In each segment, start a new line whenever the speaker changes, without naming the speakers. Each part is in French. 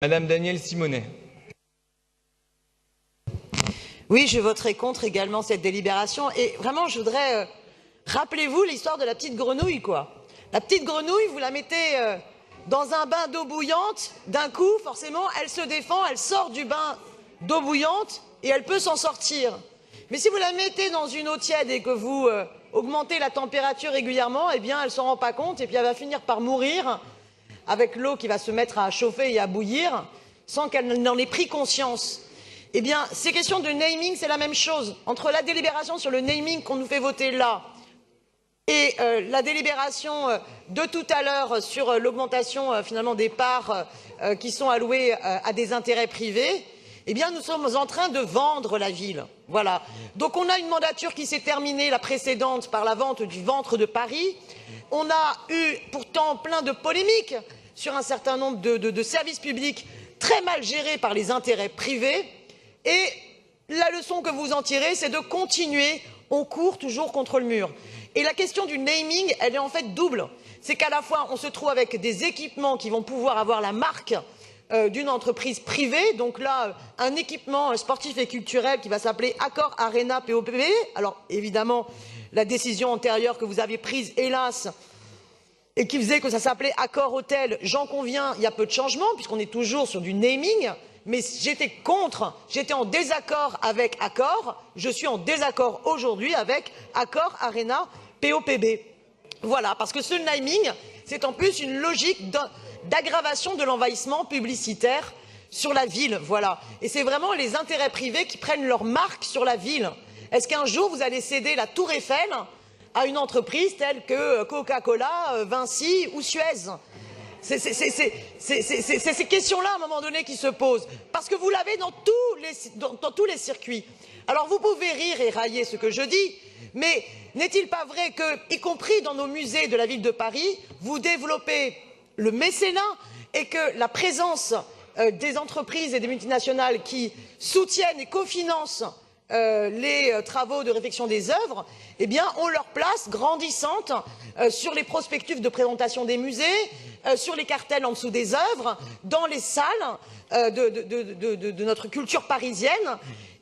Madame Danielle Simonet.
Oui, je voterai contre également cette délibération. Et vraiment, je voudrais... rappelez-vous l'histoire de la petite grenouille, quoi. La petite grenouille, vous la mettez dans un bain d'eau bouillante. D'un coup, forcément, elle se défend, elle sort du bain d'eau bouillante et elle peut s'en sortir. Mais si vous la mettez dans une eau tiède et que vous augmentez la température régulièrement, eh bien, elle ne s'en rend pas compte et puis elle va finir par mourir avec l'eau qui va se mettre à chauffer et à bouillir sans qu'elle n'en ait pris conscience. Eh bien, ces questions de naming, c'est la même chose. Entre la délibération sur le naming qu'on nous fait voter là et la délibération de tout à l'heure sur l'augmentation finalement des parts qui sont allouées à des intérêts privés, eh bien, nous sommes en train de vendre la ville. Voilà. Donc on a une mandature qui s'est terminée, la précédente, par la vente du ventre de Paris. On a eu pourtant plein de polémiques sur un certain nombre de services publics très mal gérés par les intérêts privés. Et la leçon que vous en tirez, c'est de continuer. On court toujours contre le mur. Et la question du naming, elle est en fait double. C'est qu'à la fois, on se trouve avec des équipements qui vont pouvoir avoir la marque d'une entreprise privée. Donc là, un équipement sportif et culturel qui va s'appeler Accor Arena POPB. Alors évidemment, la décision antérieure que vous avez prise, hélas, et qui faisait que ça s'appelait Accor Hôtel, j'en conviens, il y a peu de changements, puisqu'on est toujours sur du naming. Mais j'étais contre, j'étais en désaccord avec Accor, je suis en désaccord aujourd'hui avec Accor Arena POPB. Voilà, parce que ce naming, c'est en plus une logique d'aggravation de l'envahissement publicitaire sur la ville. Voilà. Et c'est vraiment les intérêts privés qui prennent leur marque sur la ville. Est-ce qu'un jour vous allez céder la Tour Eiffel à une entreprise telle que Coca-Cola, Vinci ou Suez? C'est ces questions-là, à un moment donné, qui se posent. Parce que vous l'avez dans tous les circuits. Alors, vous pouvez rire et railler ce que je dis, mais n'est-il pas vrai que, y compris dans nos musées de la ville de Paris, vous développez le mécénat et que la présence des entreprises et des multinationales qui soutiennent et cofinancent les travaux de réfection des œuvres, eh bien, ont leur place grandissante sur les prospectus de présentation des musées, sur les cartels en dessous des œuvres, dans les salles de notre culture parisienne.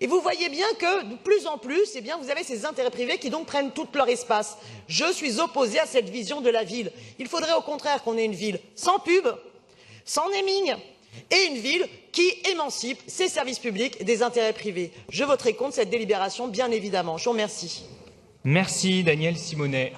Et vous voyez bien que, de plus en plus, eh bien, vous avez ces intérêts privés qui donc prennent tout leur espace. Je suis opposée à cette vision de la ville. Il faudrait au contraire qu'on ait une ville sans pub, sans naming, et une ville qui émancipe ses services publics des intérêts privés. Je voterai contre cette délibération, bien évidemment. Je vous remercie.
Merci Danielle Simonet.